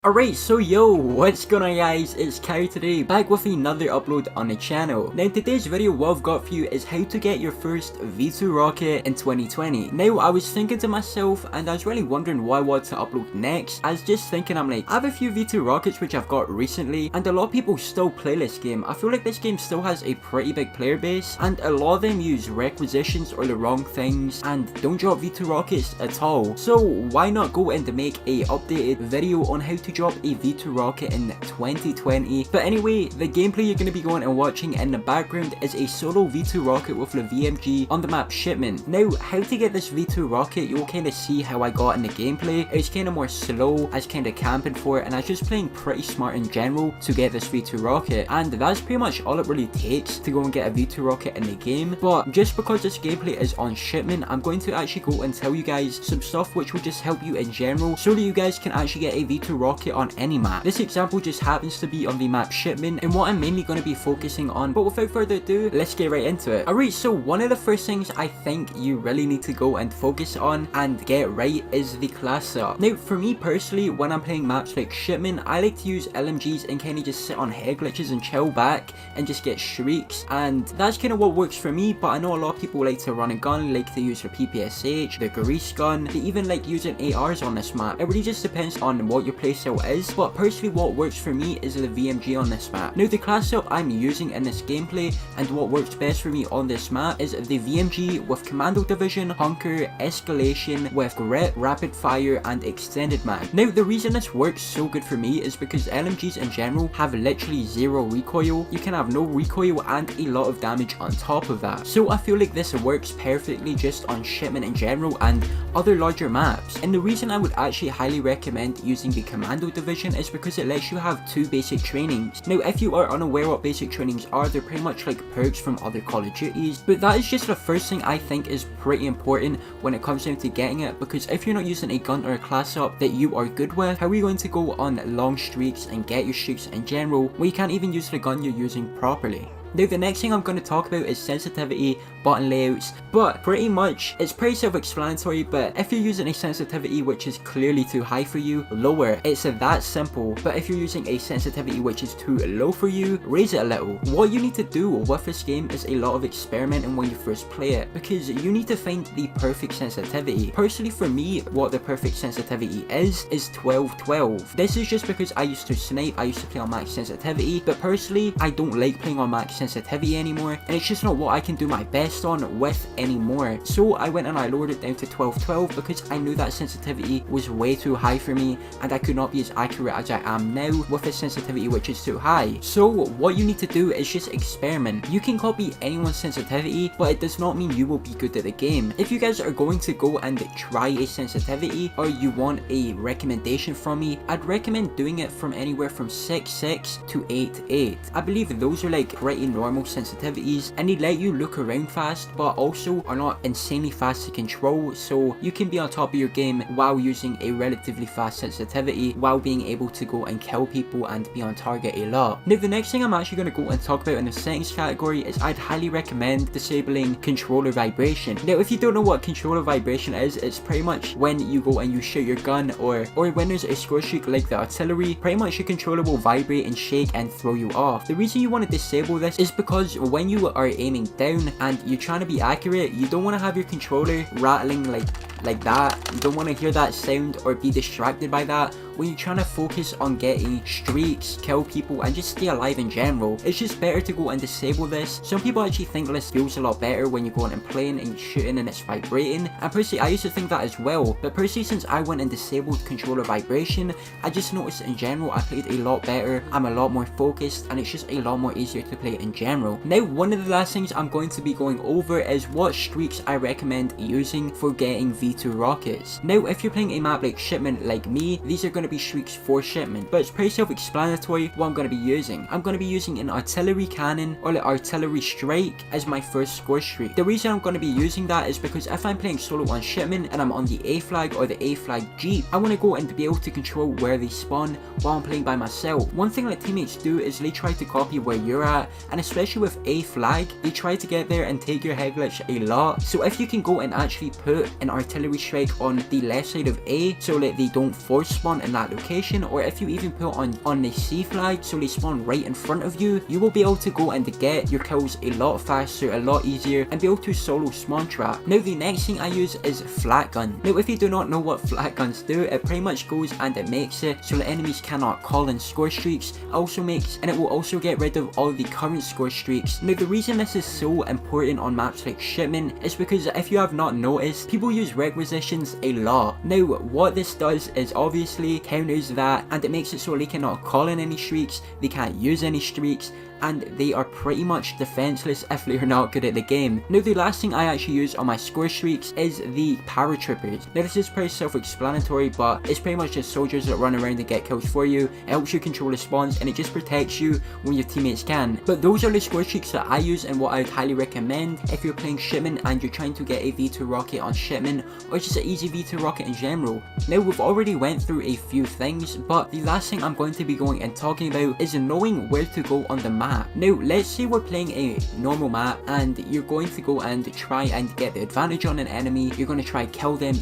Alright, so yo, what's going on guys, it's Kiah today, back with another upload on the channel. Now today's video, what I've got for you is how to get your first V2 rocket in 2020. Now I was thinking to myself, and I was really wondering what I wanted to upload next. I was just thinking, I'm like, I have a few V2 rockets which I've got recently, and a lot of people still play this game. I feel like this game still has a pretty big player base, and a lot of them use requisitions or the wrong things, and don't drop V2 rockets at all. So why not go and make a updated video on how to drop a V2 rocket in 2020. But anyway, the gameplay you're going to be going and watching in the background is a solo V2 rocket with the VMG on the map Shipment. Now, how to get this V2 rocket, you'll kind of see how I got in the gameplay. It's kind of more slow, I was kind of camping for it, and I was just playing pretty smart in general to get this V2 rocket, and that's pretty much all it really takes to go and get a V2 rocket in the game. But just because this gameplay is on Shipment, I'm going to actually go and tell you guys some stuff which will just help you in general so that you guys can actually get a V2 rocket on any map. This example just happens to be on the map Shipment and what I'm mainly going to be focusing on, but without further ado, let's get right into it. Alright, so one of the first things I think you really need to go and focus on and get right is the class setup. Now for me personally, when I'm playing maps like Shipment, I like to use LMGs and kind of just sit on head glitches and chill back and just get shrieks, and that's kind of what works for me. But I know a lot of people like to run a gun, like to use their PPSH, the grease gun, they even like using ARs on this map. It really just depends on what your playstyle is, but personally what works for me is the VMG on this map. Now the class setup I'm using in this gameplay and what works best for me on this map is the VMG with Commando Division, Hunker, Escalation with Grip, Rapid Fire and Extended Mag. Now the reason this works so good for me is because LMGs in general have literally zero recoil. You can have no recoil and a lot of damage on top of that. So I feel like this works perfectly just on Shipment in general and other larger maps. And the reason I would actually highly recommend using the Commando Division is because it lets you have two basic trainings. Now if you are unaware what basic trainings are, they're pretty much like perks from other Call of Duties, but that is just the first thing I think is pretty important when it comes down to getting it, because if you're not using a gun or a class up that you are good with, how are you going to go on long streaks and get your streaks in general when you can't even use the gun you're using properly? Now the next thing I'm going to talk about is sensitivity, button layouts, but pretty much it's pretty self-explanatory. But if you're using a sensitivity which is clearly too high for you, lower. It's that simple. But if you're using a sensitivity which is too low for you, raise it a little. What you need to do with this game is a lot of experimenting when you first play it, because you need to find the perfect sensitivity. Personally for me, what the perfect sensitivity is 12-12. This is just because I used to snipe, I used to play on max sensitivity, but personally I don't like playing on max sensitivity anymore, and it's just not what I can do my best on with anymore. So I went and I lowered it down to 12-12 because I knew that sensitivity was way too high for me and I could not be as accurate as I am now with a sensitivity which is too high. So what you need to do is just experiment. You can copy anyone's sensitivity, but it does not mean you will be good at the game. If you guys are going to go and try a sensitivity or you want a recommendation from me, I'd recommend doing it from anywhere from 6.6 to 8.8. I believe those are like pretty normal sensitivities, and they let you look around fast but also are not insanely fast to control, so you can be on top of your game while using a relatively fast sensitivity while being able to go and kill people and be on target a lot. Now the next thing I'm actually going to go and talk about in the settings category is I'd highly recommend disabling controller vibration. Now if you don't know what controller vibration is, it's pretty much when you go and you shoot your gun or when there's a score streak like the artillery, pretty much your controller will vibrate and shake and throw you off. The reason you want to disable this is because when you are aiming down and you're trying to be accurate, you don't want to have your controller rattling like that. You don't want to hear that sound or be distracted by that when you're trying to focus on getting streaks, kill people and just stay alive in general. It's just better to go and disable this. Some people actually think this feels a lot better when you're going and playing and shooting and it's vibrating, and personally I used to think that as well, but personally since I went and disabled controller vibration, I just noticed in general I played a lot better, I'm a lot more focused, and it's just a lot more easier to play in general. Now one of the last things I'm going to be going over is what streaks I recommend using for getting V2 rockets. Now if you're playing a map like Shipment like me, these are going to be streaks for Shipment, but it's pretty self-explanatory what I'm going to be using. I'm going to be using an artillery cannon or the artillery strike as my first score streak. The reason I'm going to be using that is because if I'm playing solo on Shipment and I'm on the A flag or the A flag jeep, I want to go and be able to control where they spawn while I'm playing by myself. One thing that teammates do is they try to copy where you're at, and especially with A flag, they try to get there and take your head glitch a lot. So if you can go and actually put an artillery strike on the left side of A so that they don't force spawn and that location, or if you even put on the C flag so they spawn right in front of you, you will be able to go and get your kills a lot faster, a lot easier, and be able to solo spawn trap. Now the next thing I use is flat gun. Now if you do not know what flat guns do, it pretty much goes and it makes it so the enemies cannot call in score streaks. And it will also get rid of all the current score streaks. Now the reason this is so important on maps like Shipment is because if you have not noticed, people use requisitions a lot. Now what this does is obviously counters that, and it makes it so they cannot call in any streaks, they can't use any streaks, and they are pretty much defenseless if they are not good at the game. Now the last thing I actually use on my score streaks is the paratroopers. Now this is pretty self-explanatory, but it's pretty much just soldiers that run around and get kills for you. It helps you control the spawns and it just protects you when your teammates can. But those are the score streaks that I use and what I would highly recommend if you're playing Shipment and you're trying to get a V2 rocket on Shipment, or just an easy V2 rocket in general. Now we've already went through a few things, but the last thing I'm going to be going and talking about is knowing where to go on the map. Now let's say we're playing a normal map and you're going to go and try and get the advantage on an enemy. You're going to try kill them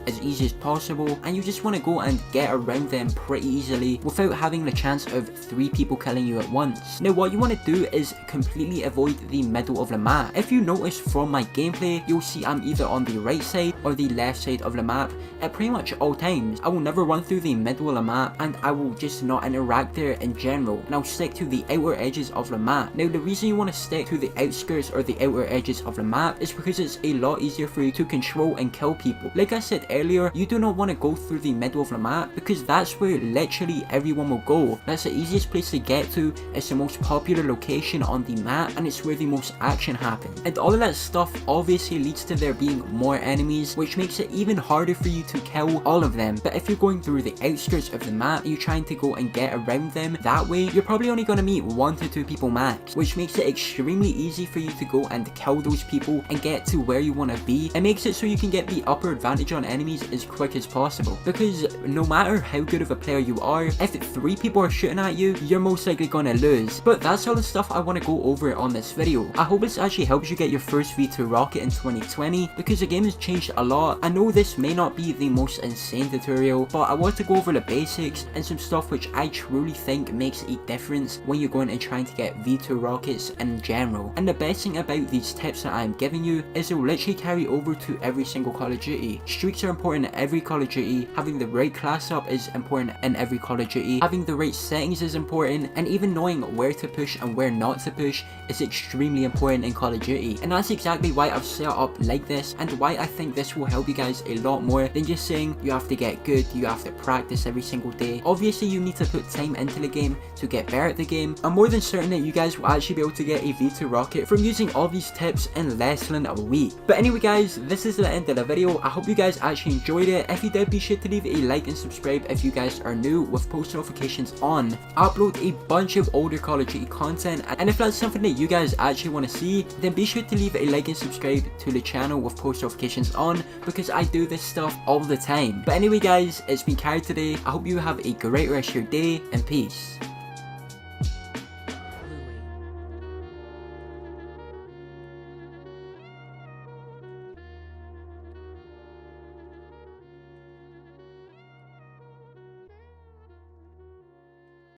as easy as possible, and you just want to go and get around them pretty easily without having the chance of 3 people killing you at once. Now what you want to do is completely avoid the middle of the map. If you notice from my gameplay, you'll see I'm either on the right side or the left side of the map at pretty much all times. I will never run through the middle of the map, and I will just not interact there in general, and I'll stick to the outer edges of the map. Now the reason you want to stick to the outskirts or the outer edges of the map is because it's a lot easier for you to control and kill people. Like I said earlier, you do not want to go through the middle of the map because that's where literally everyone will go. That's the easiest place to get to, it's the most popular location on the map, and it's where the most action happens. And all of that stuff obviously leads to there being more enemies, which makes it even harder for you to kill all of them. But if you're going through the outskirts of the map, you're trying to go and get around them that way, you're probably only going to meet 1 to 2 people max, which makes it extremely easy for you to go and kill those people and get to where you want to be. It makes it so you can get the upper advantage on enemies as quick as possible, because no matter how good of a player you are, if 3 people are shooting at you, you're most likely gonna lose. But that's all the stuff I want to go over on this video. I hope this actually helps you get your first V2 rocket in 2020, because the game has changed a lot. I know this may not be the most insane tutorial, but I want to go over the basics and some stuff which I truly think makes a difference when you're going and trying to get V2 rockets in general. And the best thing about these tips that I'm giving you is they'll literally carry over to every single Call of Duty. Streaks are important in every Call of Duty, having the right class up is important in every Call of Duty, having the right settings is important, and even knowing where to push and where not to push is extremely important in Call of Duty. And that's exactly why I've set up like this, and why I think this will help you guys a lot more than just saying you have to get good, you have to practice every single day. Obviously you need to put time into the game to get better at the game. I'm more than certain that you guys will actually be able to get a V2 rocket from using all these tips in less than a week. But anyway guys, this is the end of the video. I hope you guys actually enjoyed it. If you did, be sure to leave a like and subscribe if you guys are new with post notifications on. I upload a bunch of older Call of Duty content, and if that's something that you guys actually want to see, then be sure to leave a like and subscribe to the channel with post notifications on, because I do this stuff all the time. But anyway guys, it's been Kiah today. I hope you have a great rest of your day, and peace.